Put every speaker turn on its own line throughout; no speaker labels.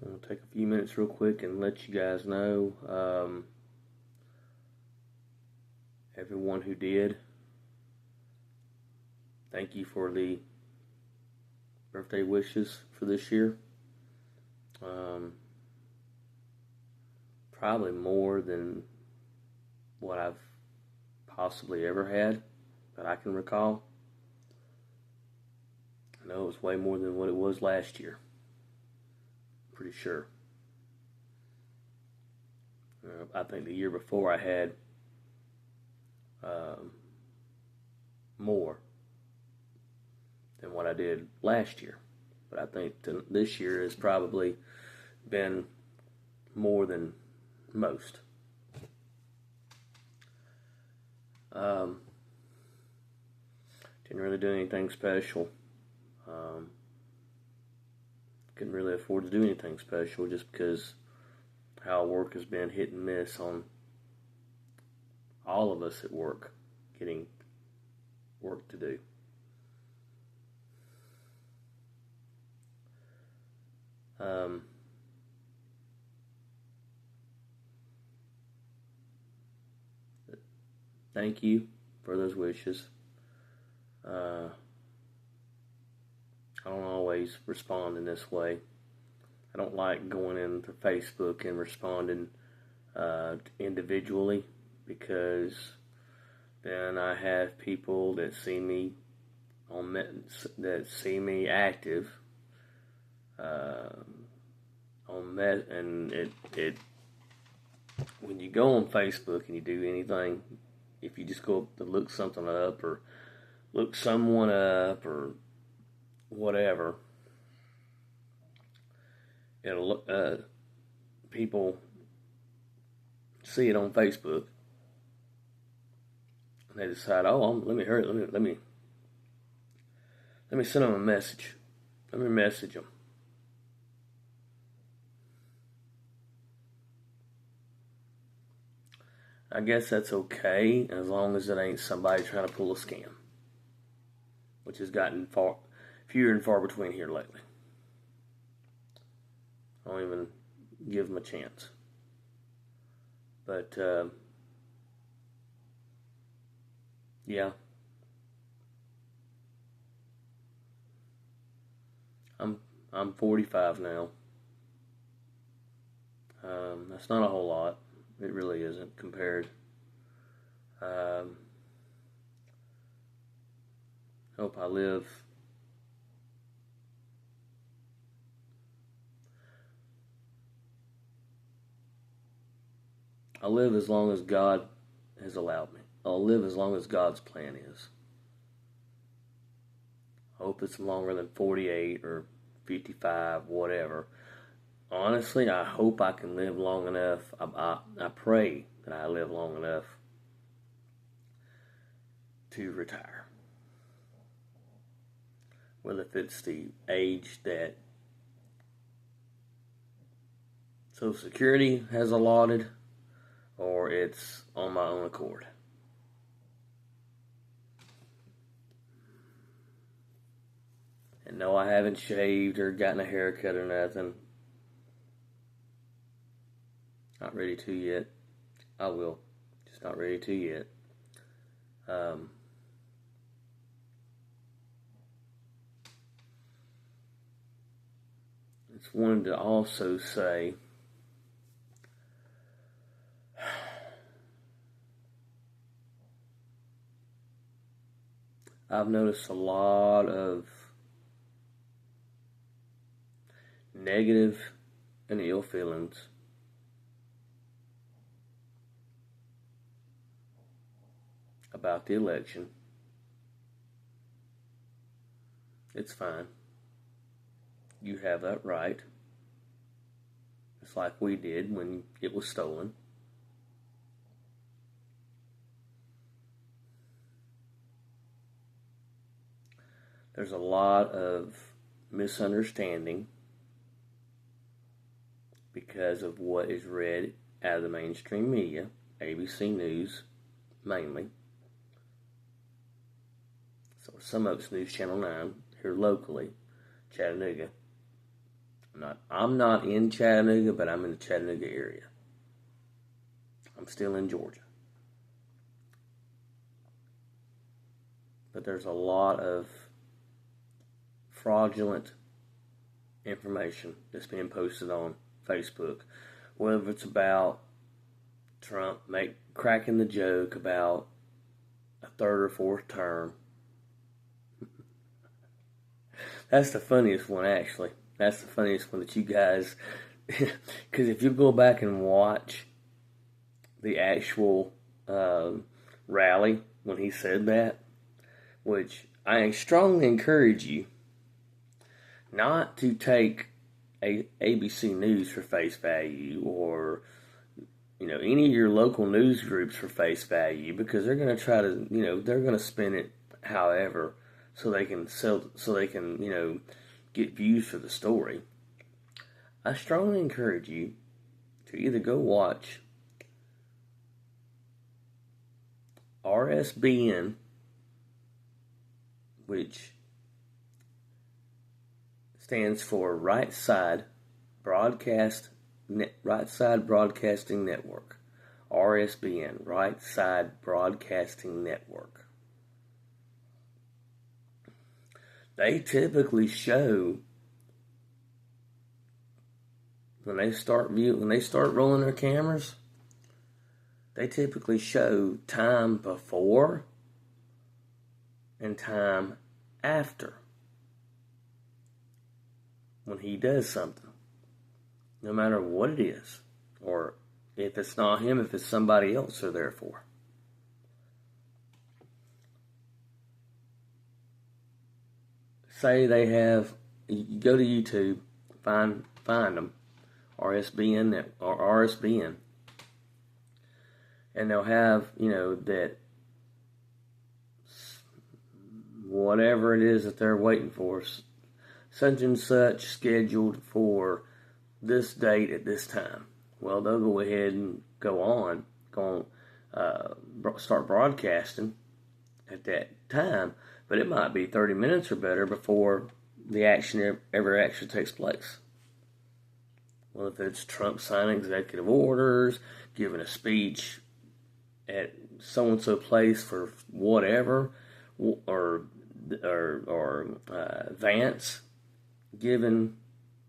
I'm going to take a few minutes real quick and let you guys know, everyone who did, thank you for the birthday wishes for this year. Probably more than what I've possibly ever had that I can recall. I know it was way more than what it was last year. Pretty sure. I think the year before I had more than what I did last year. But I think this year has probably been more than most. Didn't really do anything special. Couldn't really afford to do anything special just because how work has been hit and miss on all of us at work, getting work to do. Thank you for those wishes. I don't always respond in this way. I don't like going into Facebook and responding individually, because then I have people that see me active and it when you go on Facebook and you do anything, if you just go up to look something up or look someone up or whatever, it'll people see it on Facebook and they decide, let me send them a message. Let me message them. I guess that's okay as long as it ain't somebody trying to pull a scam, which has gotten fewer and far between here lately. I don't even give them a chance. But yeah, I'm 45 now. That's not a whole lot. It really isn't compared. Hope I live as long as God has allowed me. I'll live as long as God's plan is. I hope it's longer than 48 or 55, whatever. Honestly, I hope I can live long enough. I pray that I live long enough to retire. Whether if it's the age that Social Security has allotted or it's on my own accord. And no, I haven't shaved or gotten a haircut or nothing. Not ready to yet. I will. Just not ready to yet. Just wanted to also say I've noticed a lot of negative and ill feelings about the election. It's fine. You have that right. It's like we did when it was stolen. There's a lot of misunderstanding because of what is read out of the mainstream media, ABC News mainly. So some of it's News Channel 9 here locally, Chattanooga. I'm not in Chattanooga, but I'm in the Chattanooga area. I'm still in Georgia. But there's a lot of fraudulent information that's being posted on Facebook, whether it's about Trump cracking the joke about a third or fourth term. That's the funniest one, actually. That's the funniest one that you guys, because if you go back and watch the actual rally when he said that, which I strongly encourage you not to take ABC News for face value, or any of your local news groups for face value, because they're going to try to they're going to spin it however so they can get views for the story. I strongly encourage you to either go watch RSBN, which stands for Right Side Broadcasting Network. RSBN, Right Side Broadcasting Network. They typically show, when they start rolling their cameras, they typically show time before and time after when he does something, no matter what it is, or if it's not him, if it's somebody else they're there for. Say they have, you go to YouTube, find them, RSBN or RSBN, and they'll have, that whatever it is that they're waiting for, such and such scheduled for this date at this time. Well, they'll go ahead and start broadcasting at that time, but it might be 30 minutes or better before the action ever actually takes place. Well, if it's Trump signing executive orders, giving a speech at so-and-so place for whatever, or Vance giving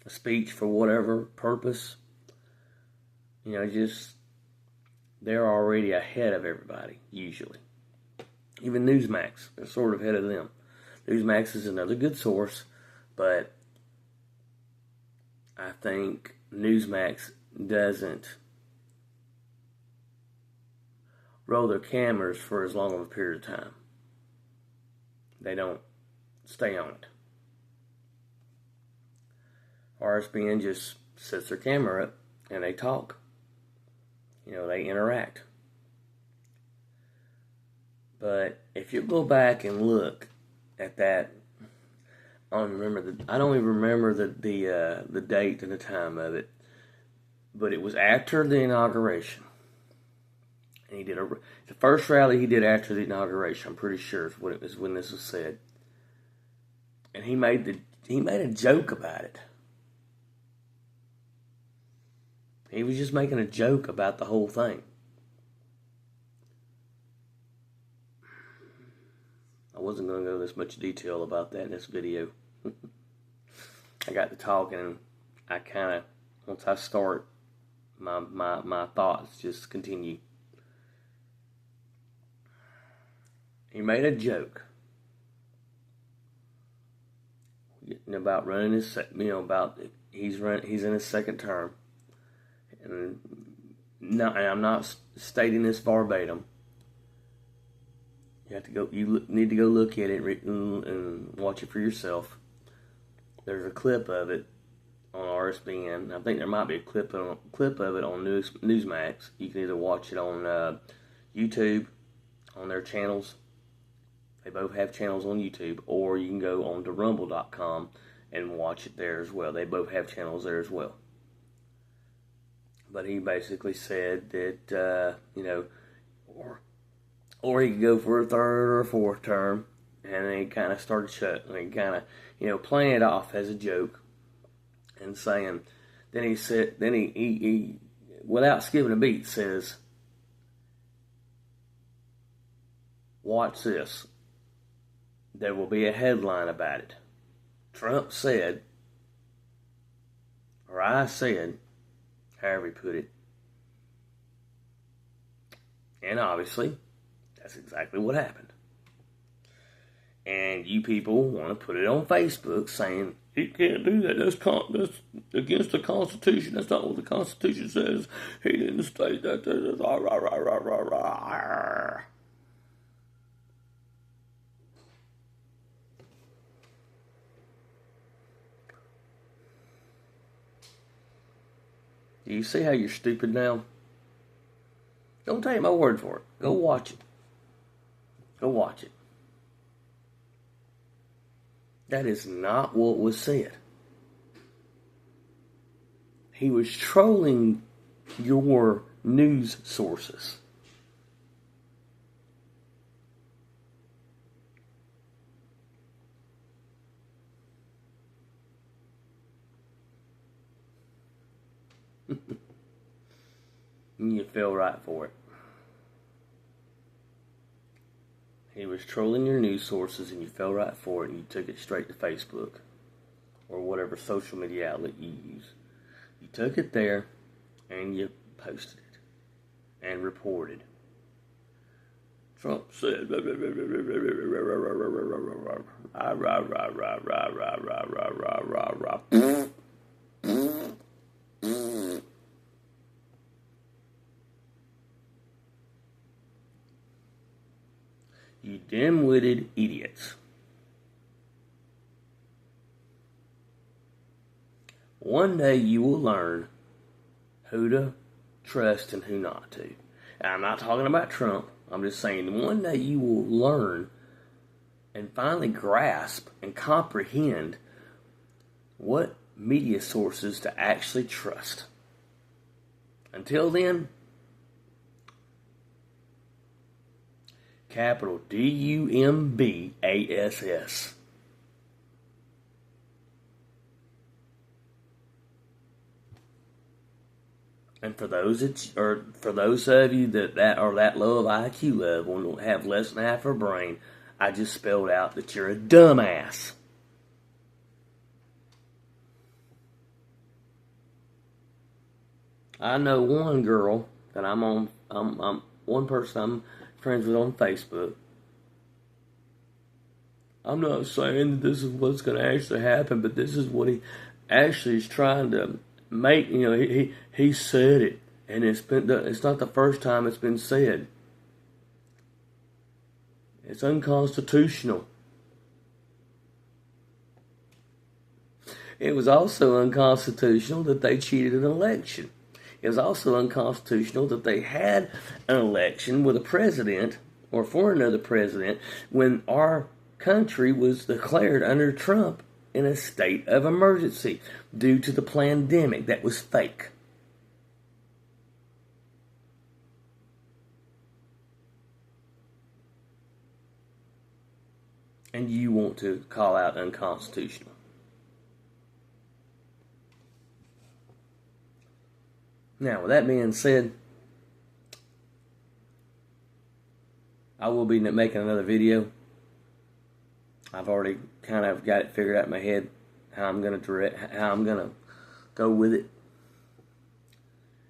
a speech for whatever purpose, they're already ahead of everybody, usually. Even Newsmax, they're sort of ahead of them. Newsmax is another good source, but I think Newsmax doesn't roll their cameras for as long of a period of time. They don't stay on it. RSBN just sets their camera up and they talk. They interact. But if you go back and look at that, I don't even remember the date and the time of it, but it was after the inauguration. And he did the first rally he did after the inauguration. I'm pretty sure is when this was said. And he made a joke about it. He was just making a joke about the whole thing. I wasn't going to go this much detail about that in this video. I got to talking, and I kind of, once I start, my thoughts just continue. He made a joke about running his, about he's in his second term, and I'm not stating this verbatim. You need to go look at it and watch it for yourself. There's a clip of it on RSBN. I think there might be a clip of it on Newsmax. You can either watch it on YouTube, on their channels. They both have channels on YouTube, or you can go on to rumble.com and watch it there as well. They both have channels there as well. But he basically said that, or he could go for a third or a fourth term, and then he kind of started playing it off as a joke. and saying, then he said, then he without skipping a beat says, watch this. There will be a headline about it. Trump said, or I said, however he put it. And obviously, that's exactly what happened. And you people want to put it on Facebook saying, he can't do that. That's against the Constitution. That's not what the Constitution says. He didn't state that. Do you see how you're stupid now? Don't take my word for it. Go watch it. Go watch it. That is not what was said. He was trolling your news sources. And you fell right for it. He was trolling your news sources and you fell right for it and you took it straight to Facebook or whatever social media outlet you use. You took it there and you posted it and reported. Trump said, you dim-witted idiots. One day you will learn who to trust and who not to. And I'm not talking about Trump. I'm just saying one day you will learn and finally grasp and comprehend what media sources to actually trust. Until then, capital DUMBASS. And for those of you that are that low of IQ level and don't have less than half a brain, I just spelled out that you're a dumbass. I know one girl that I'm one person I'm friends with on Facebook. I'm not saying that this is what's going to actually happen, but this is what he actually is trying to make. You know, he said it, and it's not the first time it's been said. It's unconstitutional. It was also unconstitutional that they cheated an election. It was also unconstitutional that they had an election with a president or for another president when our country was declared under Trump in a state of emergency due to the pandemic that was fake. And you want to call out unconstitutional. Now, with that being said, I will be making another video. I've already kind of got it figured out in my head how I'm going to go with it.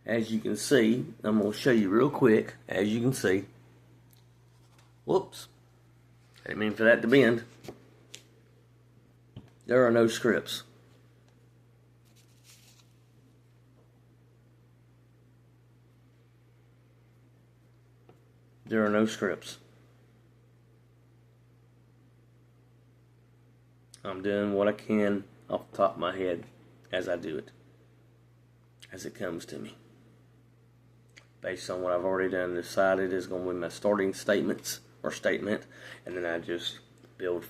As you can see, I'm going to show you real quick. As you can see, whoops, I didn't mean for that to bend. There are no scripts. There are no scripts. I'm doing what I can off the top of my head as I do it, as it comes to me. Based on what I've already done, decided is going to be my starting statement, and then I just build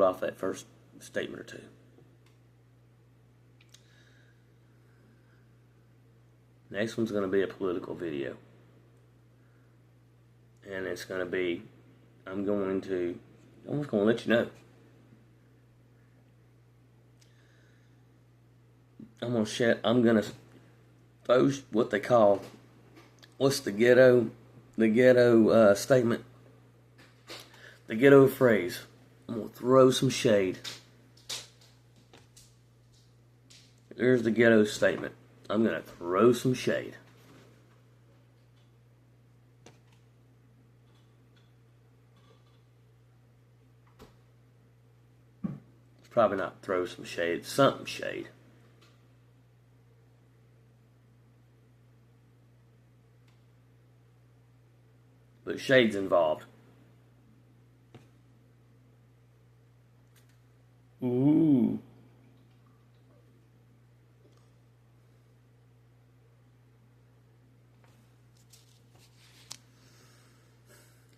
off that first statement or two. Next one's going to be a political video. And it's going to be, I'm just going to let you know. I'm gonna throw what they call, what's the ghetto statement, the ghetto phrase. I'm gonna throw some shade. There's the ghetto statement. I'm gonna throw some shade. It's probably not throw some shade, it's something shade. But shade's involved. Ooh.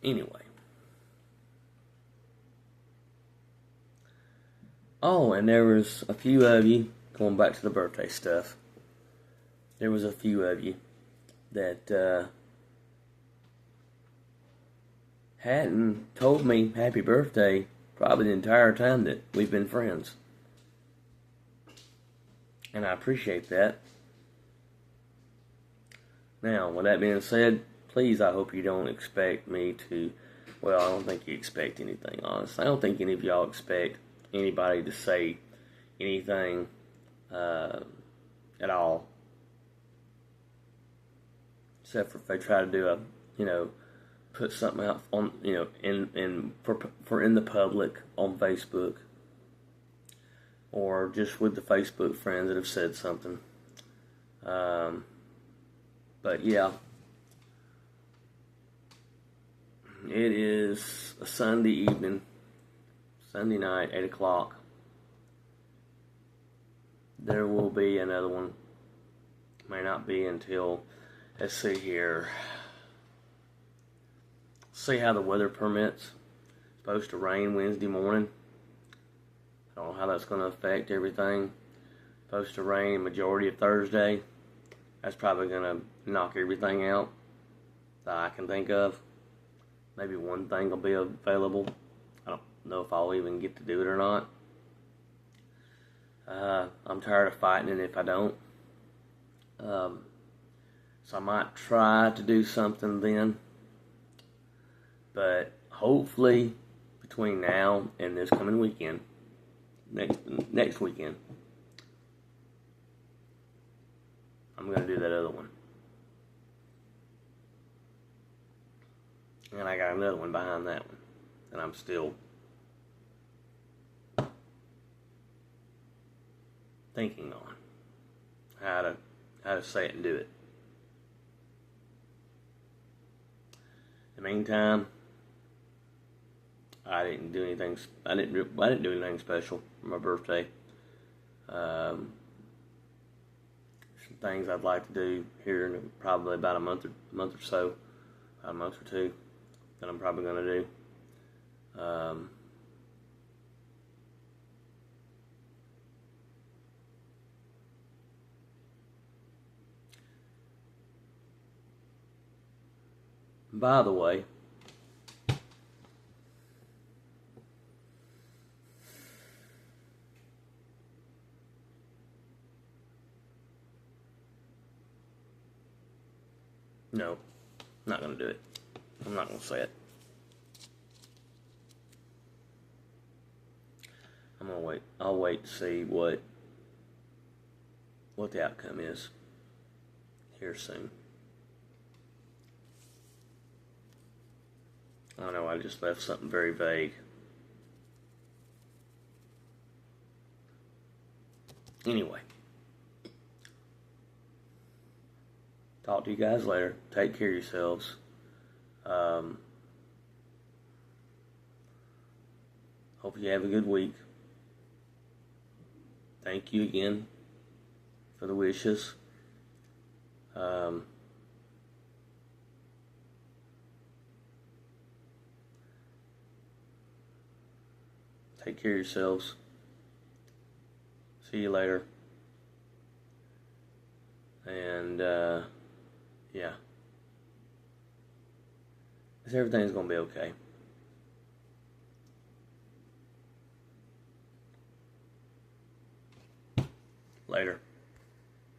Anyway. Oh, and there was a few of you, going back to the birthday stuff, there was a few of you that hadn't told me happy birthday probably the entire time that we've been friends. And I appreciate that. Now, with that being said, please, I hope you don't expect me to, well, I don't think you expect anything, honestly. I don't think any of y'all expect anybody to say anything at all. Except for if they try to do put something out on, for in the public on Facebook, or just with the Facebook friends that have said something. But yeah, it is a Sunday evening, Sunday night, 8 o'clock. There will be another one. May not be until, let's see here. See how the weather permits. It's supposed to rain Wednesday morning. I don't know how that's going to affect everything. It's supposed to rain majority of Thursday. That's probably going to knock everything out that I can think of. Maybe one thing will be available. I don't know if I'll even get to do it or not. I'm tired of fighting it if I don't. So I might try to do something then. But hopefully between now and this coming weekend, next weekend, I'm going to do that other one. And I got another one behind that one. And I'm still thinking on how to say it and do it. In the meantime, I didn't do anything special for my birthday. Some things I'd like to do here in probably about a month or so, about a month or two, that I'm probably going to do. By the way, no, I'm not going to do it. I'm not going to say it. I'm going to wait. I'll wait to see what the outcome is here soon. I know I just left something very vague. Anyway, talk to you guys later. Take care of yourselves. Hope you have a good week. Thank you again for the wishes. Take care of yourselves. See you later. And, yeah. Everything's going to be okay. Later.